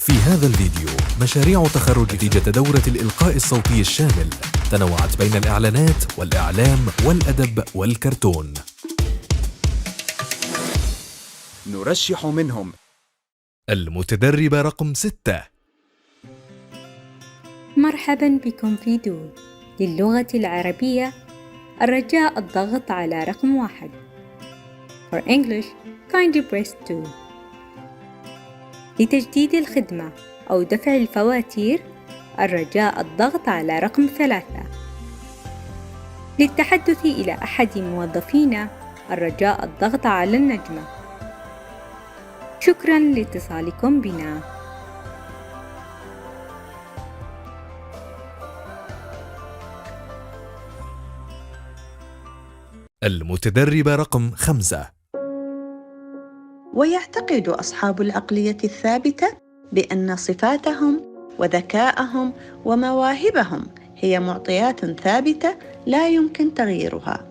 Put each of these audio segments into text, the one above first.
في هذا الفيديو مشاريع تخرج نتيجة دورة الإلقاء الصوتي الشامل تنوعت بين الإعلانات والإعلام والأدب والكرتون. نرشح منهم المتدربة رقم 6. مرحباً بكم في دو للغة العربية. الرجاء الضغط على رقم 1. For English, kindly press 2. لتجديد الخدمة أو دفع الفواتير الرجاء الضغط على رقم 3. للتحدث إلى أحد موظفينا الرجاء الضغط على النجمة. شكراً لاتصالكم بنا. المتدربة رقم 5. ويعتقد أصحاب العقلية الثابتة بأن صفاتهم وذكاءهم ومواهبهم هي معطيات ثابتة لا يمكن تغييرها،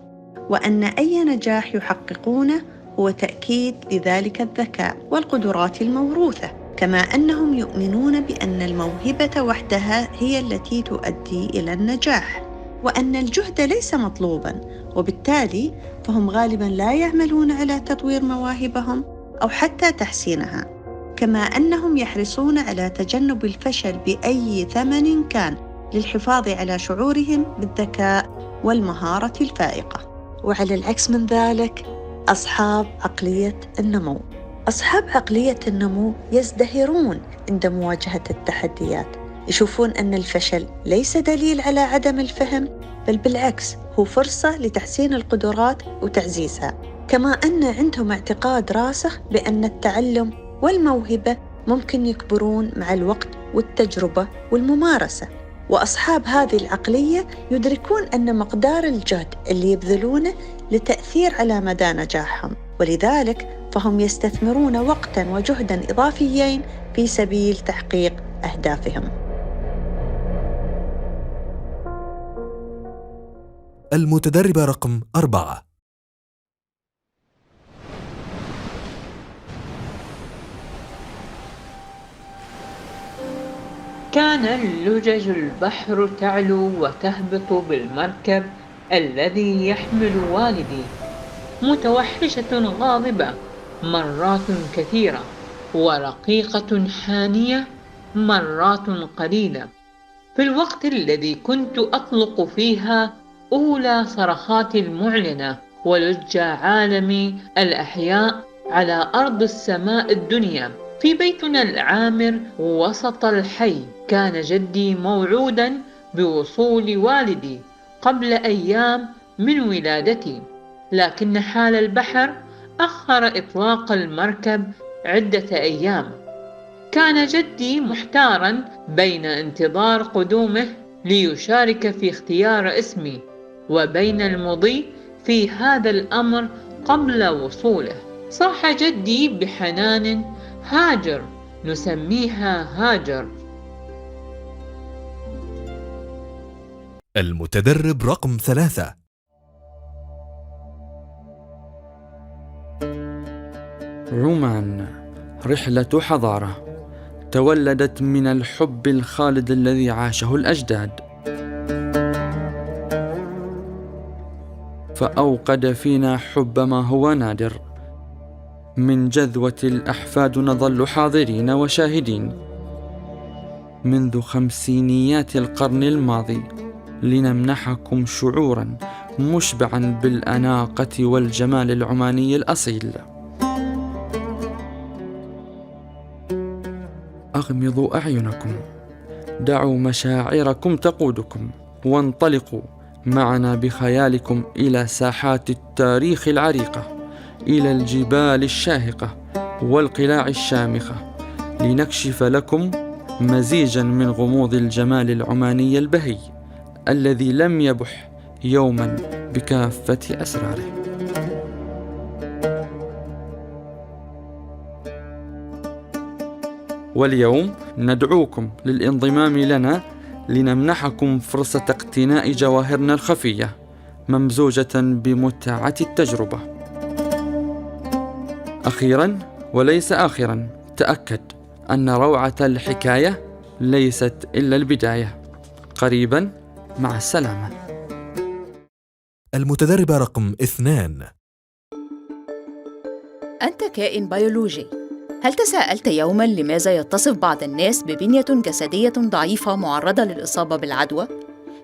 وأن أي نجاح يحققونه هو تأكيد لذلك الذكاء والقدرات الموروثة، كما أنهم يؤمنون بأن الموهبة وحدها هي التي تؤدي إلى النجاح، وأن الجهد ليس مطلوباً، وبالتالي فهم غالباً لا يعملون على تطوير مواهبهم أو حتى تحسينها، كما أنهم يحرصون على تجنب الفشل بأي ثمن كان للحفاظ على شعورهم بالذكاء والمهارة الفائقة. وعلى العكس من ذلك أصحاب عقلية النمو. أصحاب عقلية النمو يزدهرون عند مواجهة التحديات، يشوفون أن الفشل ليس دليل على عدم الفهم، بل بالعكس هو فرصة لتحسين القدرات وتعزيزها، كما أن عندهم اعتقاد راسخ بأن التعلم والموهبة ممكن يكبرون مع الوقت والتجربة والممارسة. وأصحاب هذه العقلية يدركون أن مقدار الجهد اللي يبذلونه لتأثير على مدى نجاحهم، ولذلك فهم يستثمرون وقتاً وجهداً إضافيين في سبيل تحقيق أهدافهم. المتدربة رقم 4. كان لجج البحر تعلو وتهبط بالمركب الذي يحمل والدي، متوحشة غاضبة مرات كثيرة، ورقيقة حانية مرات قليلة، في الوقت الذي كنت أطلق فيها أولى صرخاتي المعلنة ولج عالم الأحياء على أرض السماء الدنيا. في بيتنا العامر وسط الحي كان جدي موعوداً بوصول والدي قبل أيام من ولادتي، لكن حال البحر أخر إطلاق المركب عدة أيام. كان جدي محتاراً بين انتظار قدومه ليشارك في اختيار اسمي وبين المضي في هذا الأمر قبل وصوله. صاح جدي بحنان: هاجر، نسميها هاجر. المتدرب رقم 3. عمان رحلة حضارة تولدت من الحب الخالد الذي عاشه الأجداد، فأوقد فينا حب ما هو نادر. من جذوة الأحفاد نظل حاضرين وشاهدين منذ خمسينيات القرن الماضي لنمنحكم شعوراً مشبعاً بالأناقة والجمال العماني الأصيل. أغمضوا أعينكم، دعوا مشاعركم تقودكم، وانطلقوا معنا بخيالكم إلى ساحات التاريخ العريقة، إلى الجبال الشاهقة والقلاع الشامخة، لنكشف لكم مزيجاً من غموض الجمال العماني البهي الذي لم يبح يوماً بكافة أسراره. واليوم ندعوكم للانضمام لنا لنمنحكم فرصة اقتناء جواهرنا الخفية ممزوجة بمتعة التجربة. أخيراً وليس آخراً، تأكد أن روعة الحكاية ليست إلا البداية. قريبا، مع السلامة. المتدربة رقم 2. أنت كائن بيولوجي. هل تساءلت يوماً لماذا يتصف بعض الناس ببنية جسدية ضعيفة معرضة للإصابة بالعدوى،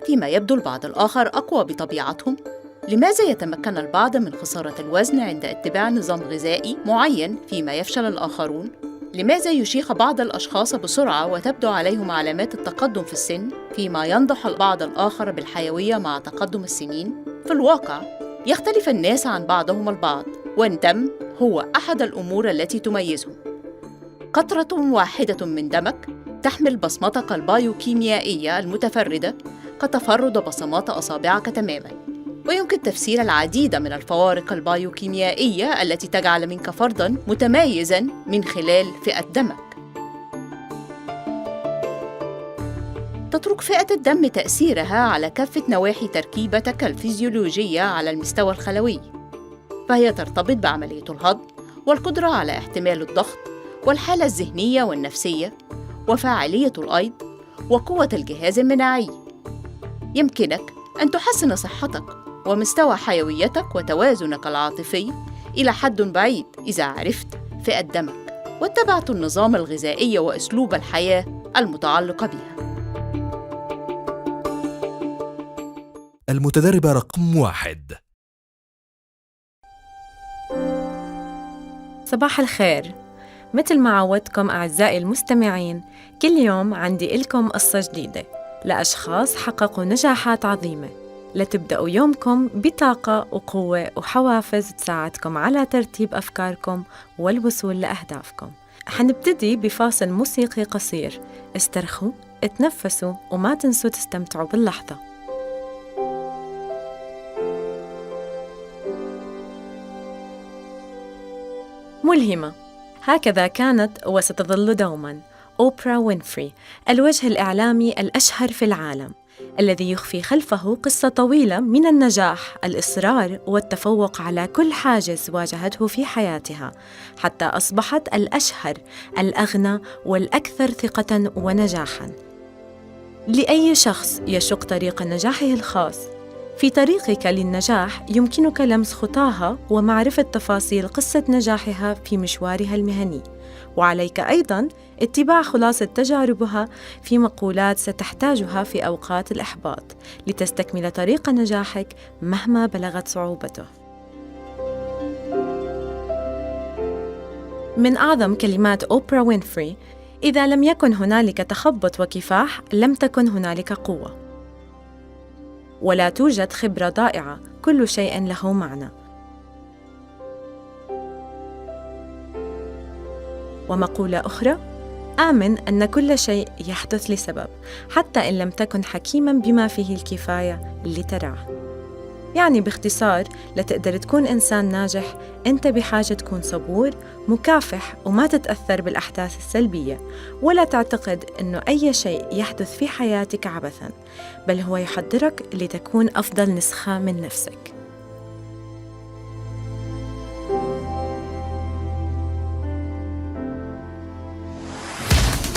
فيما يبدو البعض الآخر أقوى بطبيعتهم؟ لماذا يتمكن البعض من خسارة الوزن عند اتباع نظام غذائي معين فيما يفشل الآخرون؟ لماذا يشيخ بعض الأشخاص بسرعة وتبدو عليهم علامات التقدم في السن، فيما ينضح البعض الآخر بالحيوية مع تقدم السنين؟ في الواقع، يختلف الناس عن بعضهم البعض، والدم هو أحد الأمور التي تميزهم. قطرة واحدة من دمك تحمل بصمتك البايوكيميائية المتفردة كتفرد بصمات أصابعك تماماً. ويمكن تفسير العديد من الفوارق البايوكيميائية التي تجعل منك فرداً متميزاً من خلال فئة دمك. تترك فئة الدم تأثيرها على كافة نواحي تركيبتك الفيزيولوجية على المستوى الخلوي، فهي ترتبط بعملية الهضم والقدرة على احتمال الضغط والحالة الذهنية والنفسية وفاعلية الأيض وقوة الجهاز المناعي. يمكنك أن تحسن صحتك ومستوى حيويتك وتوازنك العاطفي إلى حد بعيد إذا عرفت فئة دمك واتبعت النظام الغذائي وأسلوب الحياة المتعلق بها. المتدربة رقم 1. صباح الخير. مثل ما عودتكم أعزائي المستمعين، كل يوم عندي إلكم قصة جديدة لأشخاص حققوا نجاحات عظيمة، لتبدأوا يومكم بطاقة وقوة وحوافز تساعدكم على ترتيب أفكاركم والوصول لأهدافكم. حنبتدي بفاصل موسيقي قصير، استرخوا، اتنفسوا، وما تنسوا تستمتعوا باللحظة. ملهمة، هكذا كانت وستظل دوماً أوبرا وينفري، الوجه الإعلامي الأشهر في العالم، الذي يخفي خلفه قصة طويلة من النجاح، الإصرار والتفوق على كل حاجز واجهته في حياتها، حتى أصبحت الأشهر، الأغنى والأكثر ثقة ونجاحاً. لأي شخص يشق طريق نجاحه الخاص، في طريقك للنجاح يمكنك لمس خطاها ومعرفة تفاصيل قصة نجاحها في مشوارها المهني، وعليك أيضاً اتباع خلاصة تجاربها في مقولات ستحتاجها في أوقات الإحباط لتستكمل طريق نجاحك مهما بلغت صعوبته. من أعظم كلمات أوبرا وينفري: إذا لم يكن هنالك تخبط وكفاح، لم تكن هنالك قوة. ولا توجد خبرة ضائعة، كل شيء له معنى. ومقولة أخرى: آمن أن كل شيء يحدث لسبب، حتى إن لم تكن حكيماً بما فيه الكفاية لتراه. يعني باختصار، لتقدر تكون إنسان ناجح، أنت بحاجة تكون صبور، مكافح، وما تتأثر بالأحداث السلبية، ولا تعتقد أنه أي شيء يحدث في حياتك عبثاً، بل هو يحضرك لتكون أفضل نسخة من نفسك.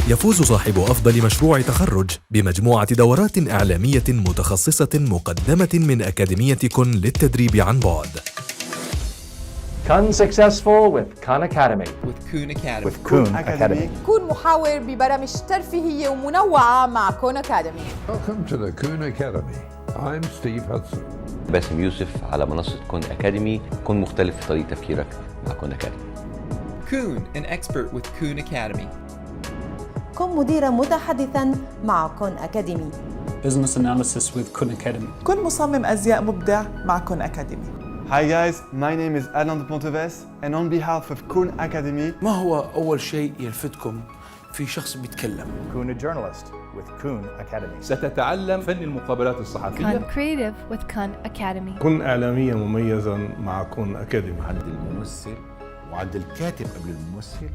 يفوز صاحب أفضل مشروع تخرج بمجموعة دورات إعلامية متخصصة مقدمة من أكاديمية كون للتدريب عن بعد. Become successful with Khan Academy. With Kun Academy. كون محاور ببرامج ترفيهية ومنوعة مع كون أكاديمي. Welcome to the Kun Academy. I'm Steve Hudson. باسم يوسف على منصة كون أكاديمي. كن مختلف في طريقة تفكيرك مع كون أكاديمي. Kun, an expert with Kun Academy. كن مديراً متحدثاً مع كون أكاديمي. Business analysis with Kun Academy. كن مصمم أزياء مبدع مع كون أكاديمي. Hi guys, my name is Alain de Ponteves and on behalf of Kun Academy. ما هو أول شيء يلفتكم في شخص بيتكلم؟ Kun a journalist with Kun Academy. ستتعلم فن المقابلات الصحفية. Kun creative with Kun Academy. كن إعلاميا مميزا مع كون أكاديمي. عند الممثل وعند الكاتب قبل الممثل